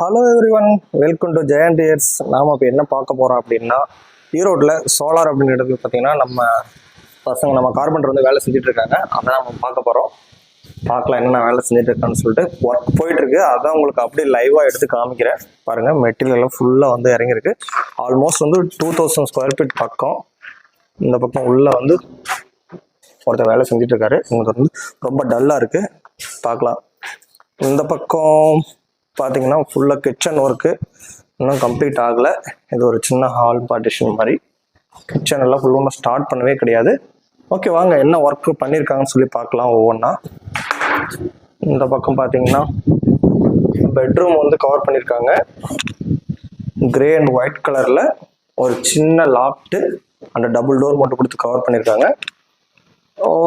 Hello every one, welcome to giant years. நாம் இப்போ என்ன பார்க்க போகிறோம் அப்படின்னா, ஈரோட்டில் சோலார் அப்படின்ற இடத்துல பார்த்தீங்கன்னா நம்ம கார்பெண்டர் வந்து வேலை செஞ்சுட்டு இருக்காங்க. அதை நம்ம பார்க்க போகிறோம். பார்க்கலாம் என்னென்ன வேலை செஞ்சுட்டு இருக்கான்னு சொல்லிட்டு. ஒர்க் போயிட்டுருக்கு, அதான் உங்களுக்கு அப்படியே லைவாக எடுத்து காமிக்கிறேன். பாருங்கள், மெட்டீரியல்லாம் ஃபுல்லாக வந்து இறங்கியிருக்கு. ஆல்மோஸ்ட் வந்து 2000 ஸ்கொயர் ஃபீட் பக்கம். இந்த பக்கம் உள்ளே வந்து ஒருத்தர் வேலை செஞ்சுட்டு இருக்காரு. உங்களுக்கு வந்து ரொம்ப டல்லாக இருக்குது, பார்க்கலாம். இந்த பக்கம் பார்த்தீங்கன்னா ஃபுல்லாக கிச்சன் ஒர்க்கு இன்னும் கம்ப்ளீட் ஆகலை. இது ஒரு சின்ன ஹால் பார்ட்டிஷன் மாதிரி. கிச்சன் எல்லாம் ஃபுல்லாக ஸ்டார்ட் பண்ணவே கிடையாது. ஓகே, வாங்க என்ன ஒர்க்கு பண்ணியிருக்காங்கன்னு சொல்லி பார்க்கலாம் ஒவ்வொன்றா. இந்த பக்கம் பார்த்தீங்கன்னா பெட்ரூம் வந்து கவர் பண்ணியிருக்காங்க. கிரே அண்ட் ஒயிட் கலரில் ஒரு சின்ன லாஃப்ட்டு அந்த டபுள் டோர் மட்டும் கொடுத்து கவர் பண்ணியிருக்காங்க.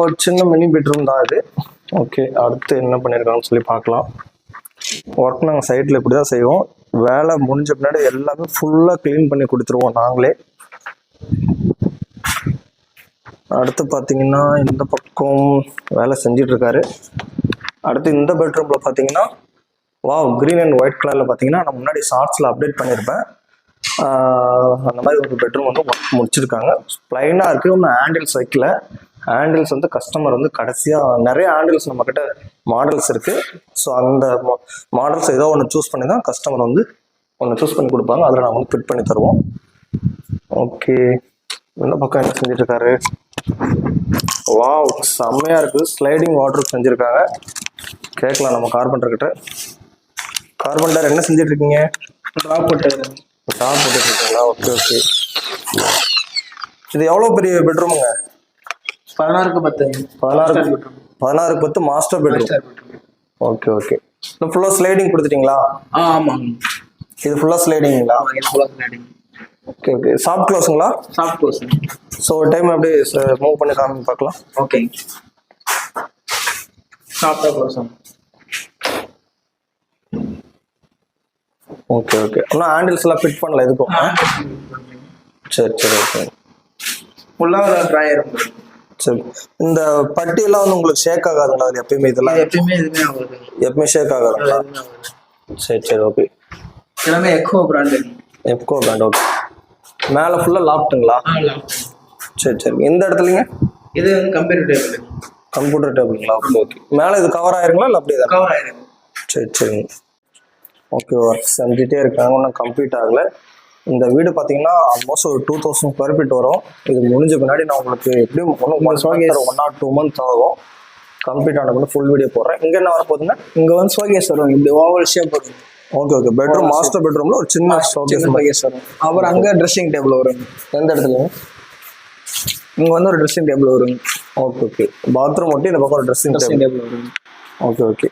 ஒரு சின்ன மினி பெட்ரூம் தான் இது. ஓகே, அடுத்து என்ன பண்ணியிருக்காங்கன்னு சொல்லி பார்க்கலாம். ஒர்க் நாங்கள் சைட்டில் இப்படி தான் செய்வோம். வேலை முடிஞ்ச பின்னாடி எல்லாமே ஃபுல்லாக க்ளீன் பண்ணி கொடுத்துருவோம் நாங்களே. அடுத்து பார்த்தீங்கன்னா இந்த பக்கம் வேலை செஞ்சிட்ருக்காரு. அடுத்து இந்த பெட்ரூமில் பார்த்தீங்கன்னா க்ரீன் அண்ட் ஒயிட் கலரில் பார்த்தீங்கன்னா நான் முன்னாடி ஷார்ட்ஸில் அப்டேட் பண்ணியிருப்பேன். அந்த மாதிரி ஒரு பெட்ரூம் வந்து ஒர்க் முடிச்சிருக்காங்க. ப்ளைனாக இருக்குது, ஒன்றும் ஹேண்டில்ஸ் வைக்கல. ஹேண்டில்ஸ் வந்து கஸ்டமர் வந்து கடைசியாக நிறைய ஹேண்டில்ஸ் நம்மக்கிட்ட மாடல்ஸ் இருக்குது. ஸோ அந்த மாடல்ஸ் ஏதோ ஒன்று சூஸ் பண்ணி தான் கஸ்டமர் வந்து ஒன்று சூஸ் பண்ணி கொடுப்பாங்க. அதில் நான் வந்து ஃபிட் பண்ணி தருவோம். ஓகே, இந்த பக்கம் என்ன செஞ்சிட்ருக்காரு. செம்மையாக இருக்குது. ஸ்லைடிங் வாட்டர் செஞ்சுருக்காங்க. கேட்கலாம் நம்ம கார்பெண்டர்கிட்ட. கார்பெண்டர் என்ன செஞ்சிட்ருக்கீங்க? ட்ராப் போட்டுருக்கீங்களா? Okay okay. இது எவ்வளோ பெரிய பெட்ரூமுங்க? 16க்கு 10 மாஸ்டர் பெட்ரூம். Okay okay. இது ஃபுல்லாக ஸ்லைடிங் கொடுத்துட்டீங்களா? ஆமாங்க. இது ஃபுல்லாக ஸ்லைடிங்களா? Okay okay. சாஃப்ட் க்ளோஸுங்களா? Soft close. ஸோ ஒரு டைம் அப்படியே மூவ் பண்ணி காமி பார்க்கலாம். ஓகே, சாஃப்டாக க்ளோஸ். Okay okay. ஆனால் ஹேண்டில்ஸ் எல்லாம் ஃபிட் பண்ணல எதுக்கும்? சரி சரி ஓகே. ஃபுல்லாக ட்ராயர். சரி, இந்த பட்டியெல்லாம் வந்து உங்களுக்கு ஷேக் ஆகாதுங்களா? அது எப்பயுமே இதெல்லாம் எப்பயுமே ஷேக் ஆகாதுங்களா? சரி சரி ஓகே. எல்லாமே எக்கோ பிராண்ட். ஓகே. மேலே ஃபுல்லாக லாஃப்ட்டுங்களா? சரி சரி. எந்த இடத்துலங்க? இது கம்ப்யூட்டர் டேபிளுங்களா? Okay okay. மேலே இது கவர் ஆயிருங்களா இல்லை அப்படியே தான்? கவர் ஆயிரும். சரி சரிங்க. ஓகே, ஒர்க் செஞ்சுட்டே இருக்காங்க, ஒன்றும் கம்ப்ளீட் ஆகலை. இந்த வீடு பார்த்தீங்கன்னா ஆல்மோஸ்ட் ஒரு 2000 ஸ்கொயர் ஃபீட் வரும். இது முடிஞ்ச பின்னாடி நான் உங்களுக்கு எப்படியும் 1 or 2 months ஆகும். கம்ப்ளீட் ஆன பின்னாடி ஃபுல் வீடியோ போடுறேன். இங்கே என்ன வர போகுதுன்னா, இங்கே வந்து ஷோகேஸ் வரும். இந்த ஓவல் ஷேப் வரும். Okay okay. பெட்ரூம் மாஸ்டர் பெட்ரூமில் ஒரு சின்ன ஷோகேஸ் வரும். அப்புறம் அங்கே ட்ரெஸ்ஸிங் டேபிள் வரும். எந்த இடத்துலைங்க? இங்கே வந்து ஒரு ட்ரெஸ்ஸிங் டேபிள் வரும். Okay okay. பாத்ரூம் ஒட்டி இந்த பக்கம் ஒரு ட்ரெஸ்ஸிங் டேபிள் வரும். Okay okay.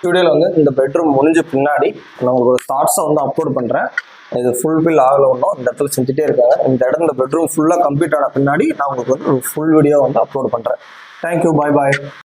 வீடியோவில் வந்து இந்த பெட்ரூம் முடிஞ்ச பின்னாடி நான் உங்களுக்கு ஒரு ஷார்ட்ஸை வந்து அப்லோட் பண்ணுறேன். இது ஃபுல்ஃபில் ஆகலை ஒன்றும். இந்த இடத்துல செஞ்சுட்டே இருக்காங்க. இந்த பெட்ரூம் ஃபுல்லாக கம்ப்ளீட் ஆன பின்னாடி நான் உங்களுக்கு வந்து ஃபுல் வீடியோ வந்து அப்லோட் பண்ணுறேன். தேங்க்யூ, பாய் பாய்.